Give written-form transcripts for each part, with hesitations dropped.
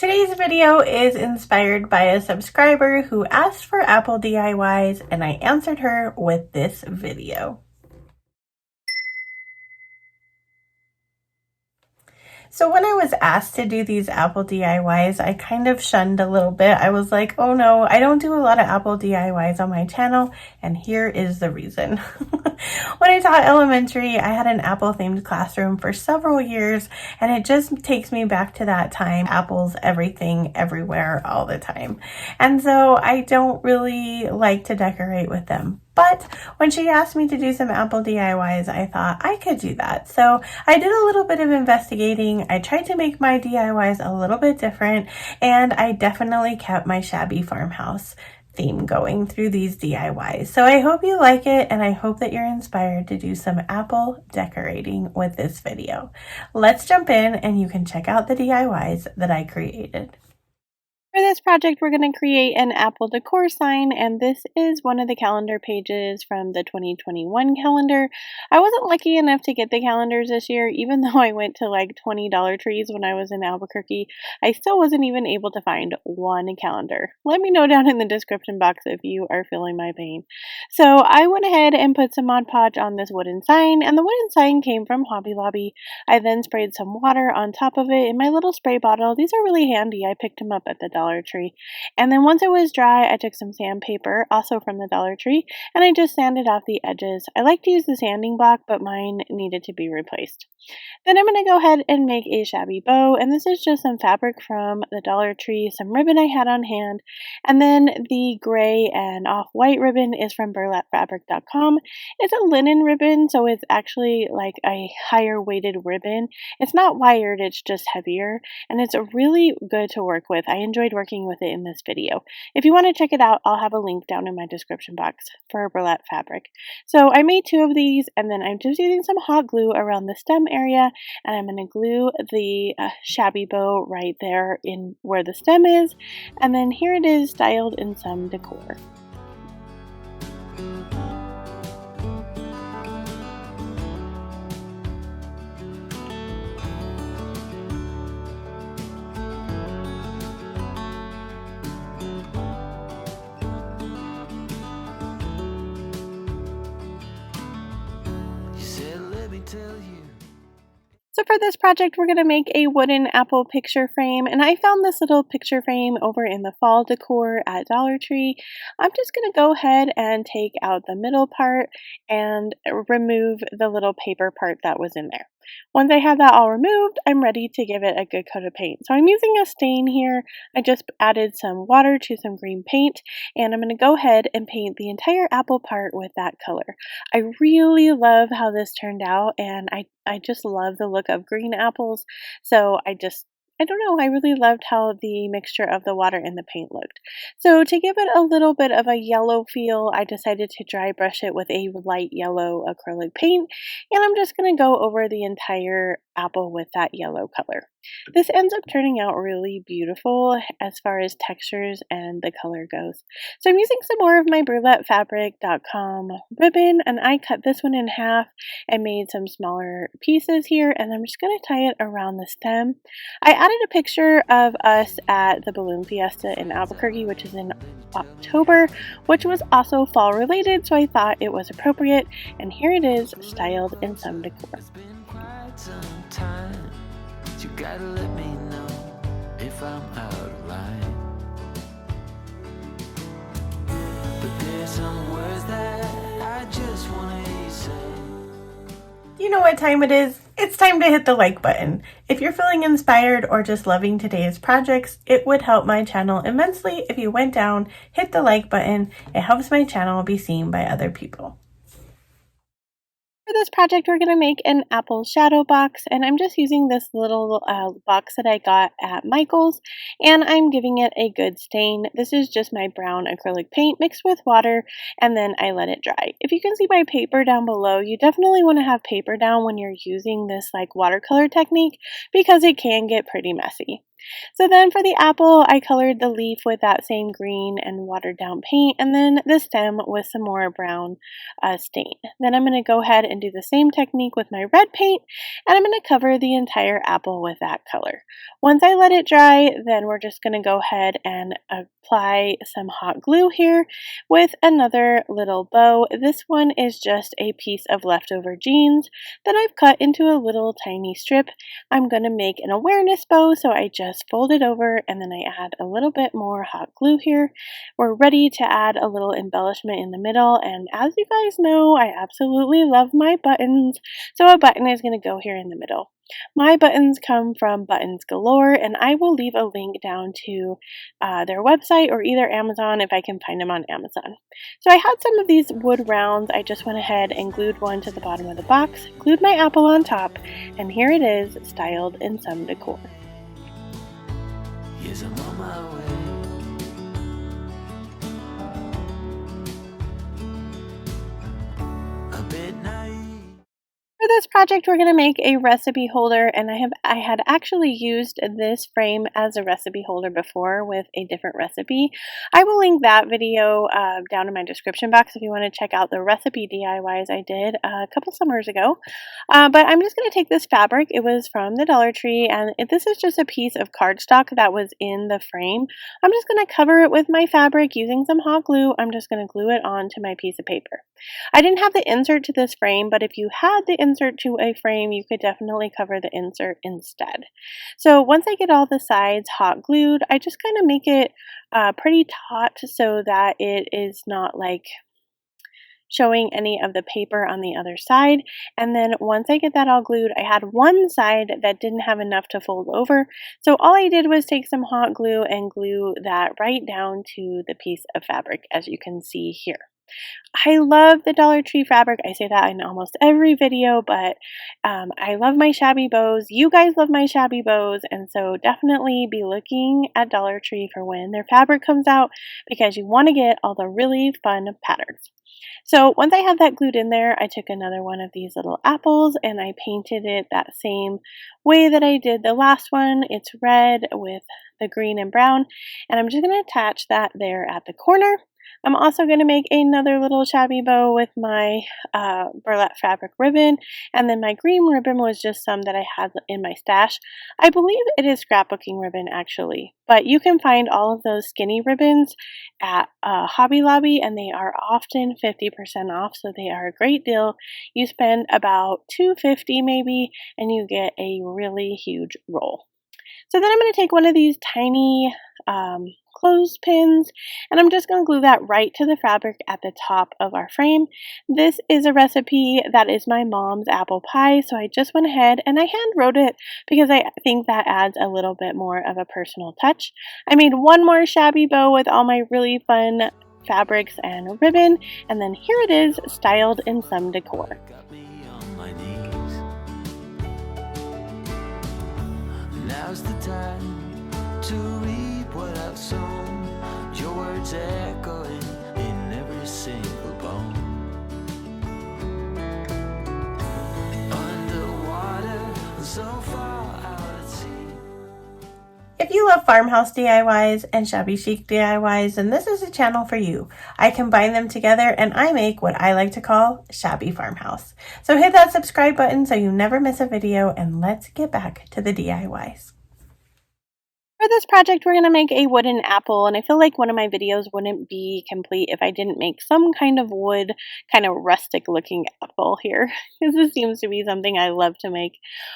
Today's video is inspired by a subscriber who asked for Apple DIYs, and I answered her with this video. So when I was asked to do these Apple DIYs, I kind of shunned a little bit. I was like, oh no, I don't do a lot of Apple DIYs on my channel, and here is the reason. When I taught elementary, I had an Apple themed classroom for several years, and it just takes me back to that time. Apples, everything, everywhere, all the time. And so I don't really like to decorate with them. But when she asked me to do some Apple DIYs, I thought I could do that. So I did a little bit of investigating. I tried to make my DIYs a little bit different, and I definitely kept my Shabby Farmhouse theme going through these DIYs. So I hope you like it, and I hope that you're inspired to do some Apple decorating with this video. Let's jump in and you can check out the DIYs that I created. For this project, we're going to create an Apple Decor sign, and this is one of the calendar pages from the 2021 calendar. I wasn't lucky enough to get the calendars this year, even though I went to like $20 trees when I was in Albuquerque. I still wasn't even able to find one calendar. Let me know down in the description box if you are feeling my pain. So I went ahead and put some Mod Podge on this wooden sign, and the wooden sign came from Hobby Lobby. I then sprayed some water on top of it in my little spray bottle. These are really handy. I picked them up at the Dollar Tree. And then once it was dry, I took some sandpaper, also from the Dollar Tree, and I just sanded off the edges. I like to use the sanding block, but mine needed to be replaced. Then I'm going to go ahead and make a shabby bow, and this is just some fabric from the Dollar Tree, some ribbon I had on hand, and then the gray and off-white ribbon is from burlapfabric.com. It's a linen ribbon, so it's actually like a higher weighted ribbon. It's not wired, it's just heavier, and it's really good to work with. I enjoyed working with it in this video. If you want to check it out, I'll have a link down in my description box for burlap fabric. So I made 2 of these, and then I'm just using some hot glue around the stem area, and I'm going to glue the shabby bow right there in where the stem is, and then here it is styled in some decor. So for this project, we're going to make a wooden apple picture frame, and I found this little picture frame over in the fall decor at Dollar Tree. I'm just going to go ahead and take out the middle part and remove the little paper part that was in there. Once I have that all removed, I'm ready to give it a good coat of paint. So I'm using a stain here. I just added some water to some green paint, and I'm going to go ahead and paint the entire apple part with that color. I really love how this turned out, and I just love the look of green apples. So I don't know, I really loved how the mixture of the water and the paint looked. So to give it a little bit of a yellow feel, I decided to dry brush it with a light yellow acrylic paint, and I'm just going to go over the entire apple with that yellow color. This ends up turning out really beautiful as far as textures and the color goes. So I'm using some more of my burlapfabric.com ribbon, and I cut this one in half and made some smaller pieces here, and I'm just going to tie it around the stem. I added a picture of us at the Balloon Fiesta in Albuquerque, which is in October, which was also fall related, so I thought it was appropriate, and here it is styled in some decor. You gotta let me know if I'm out of line. But there's some words that I just wanna hear you say. You know what time it is? It's time to hit the like button. If you're feeling inspired or just loving today's projects, it would help my channel immensely if you went down, hit the like button. It helps my channel be seen by other people. For this project, we're going to make an apple shadow box, and I'm just using this little box that I got at Michael's, and I'm giving it a good stain. This is just my brown acrylic paint mixed with water, and then I let it dry. If you can see my paper down below, you definitely want to have paper down when you're using this like watercolor technique, because it can get pretty messy. So then for the apple, I colored the leaf with that same green and watered down paint, and then the stem with some more brown stain. Then I'm going to go ahead and do the same technique with my red paint, and I'm going to cover the entire apple with that color. Once I let it dry, then we're just going to go ahead and apply some hot glue here with another little bow. This one is just a piece of leftover jeans that I've cut into a little tiny strip. I'm going to make an awareness bow, so I just fold it over and then I add a little bit more hot glue here. We're ready to add a little embellishment in the middle, and as you guys know, I absolutely love my buttons, so a button is going to go here in the middle. My buttons come from Buttons Galore, and I will leave a link down to their website or either Amazon if I can find them on Amazon. So I had some of these wood rounds. I just went ahead and glued one to the bottom of the box, glued my apple on top, and here it is, styled in some decor. Yes, I'm on my way. A bit naive. For this project, we're going to make a recipe holder, and I had actually used this frame as a recipe holder before with a different recipe. I will link that video down in my description box if you want to check out the recipe DIYs I did a couple summers ago. But I'm just going to take this fabric. It was from the Dollar Tree, and this is just a piece of cardstock that was in the frame. I'm just going to cover it with my fabric using some hot glue. I'm just going to glue it onto my piece of paper. I didn't have the insert to this frame, but if you had the insert to a frame, you could definitely cover the insert instead. So once I get all the sides hot glued, I just kind of make it pretty taut so that it is not like showing any of the paper on the other side. And then once I get that all glued, I had one side that didn't have enough to fold over. So all I did was take some hot glue and glue that right down to the piece of fabric, as you can see here. I love the Dollar Tree fabric. I say that in almost every video, but I love my shabby bows. You guys love my shabby bows, and so definitely be looking at Dollar Tree for when their fabric comes out because you want to get all the really fun patterns. So once I had that glued in there, I took another one of these little apples and I painted it that same way that I did the last one. It's red with the green and brown, and I'm just going to attach that there at the corner. I'm also going to make another little shabby bow with my burlap fabric ribbon, and then my green ribbon was just some that I had in my stash. I believe it is scrapbooking ribbon actually, but you can find all of those skinny ribbons at Hobby Lobby, and they are often 50% off, so they are a great deal. You spend about $2.50 maybe, and you get a really huge roll. So then I'm going to take one of these tiny clothespins, and I'm just going to glue that right to the fabric at the top of our frame. This is a recipe that is my mom's apple pie, so I just went ahead and I hand wrote it because I think that adds a little bit more of a personal touch. I made one more shabby bow with all my really fun fabrics and ribbon, and then here it is, styled in some decor. Now's the time to reap what I've sown. Your words echoing in every single bone. Underwater, so far out at sea. If you love farmhouse DIYs and shabby chic DIYs, then this is a channel for you. I combine them together and I make what I like to call shabby farmhouse. So hit that subscribe button so you never miss a video, and let's get back to the DIYs. For this project, we're going to make a wooden apple, and I feel like one of my videos wouldn't be complete if I didn't make some kind of wood, kind of rustic looking apple here, because this seems to be something I love to make.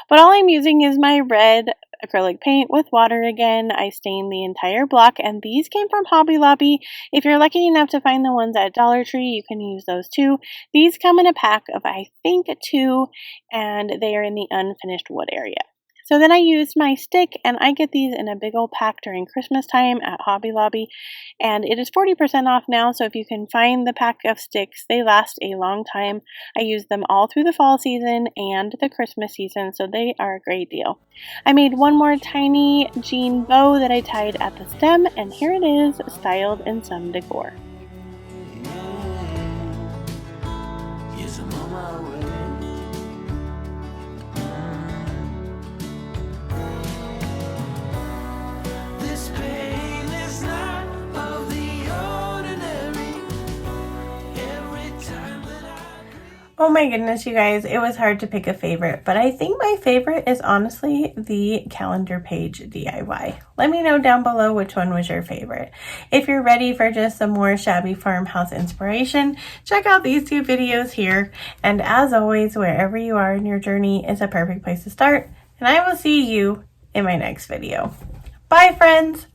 But all I'm using is my red acrylic paint with water again. I stained the entire block, and these came from Hobby Lobby. If you're lucky enough to find the ones at Dollar Tree, you can use those too. These come in a pack of, I think, 2, and they are in the unfinished wood area. So then I used my stick, and I get these in a big old pack during Christmas time at Hobby Lobby, and it is 40% off now, so if you can find the pack of sticks, they last a long time. I use them all through the fall season and the Christmas season, so they are a great deal. I made one more tiny jean bow that I tied at the stem, and here it is, styled in some decor. Yes, I'm on my way. Oh my goodness, you guys, it was hard to pick a favorite, but I think my favorite is honestly the calendar page DIY. Let me know down below which one was your favorite. If you're ready for just some more shabby farmhouse inspiration, check out these two videos here. And as always, wherever you are in your journey is a perfect place to start. And I will see you in my next video. Bye, friends!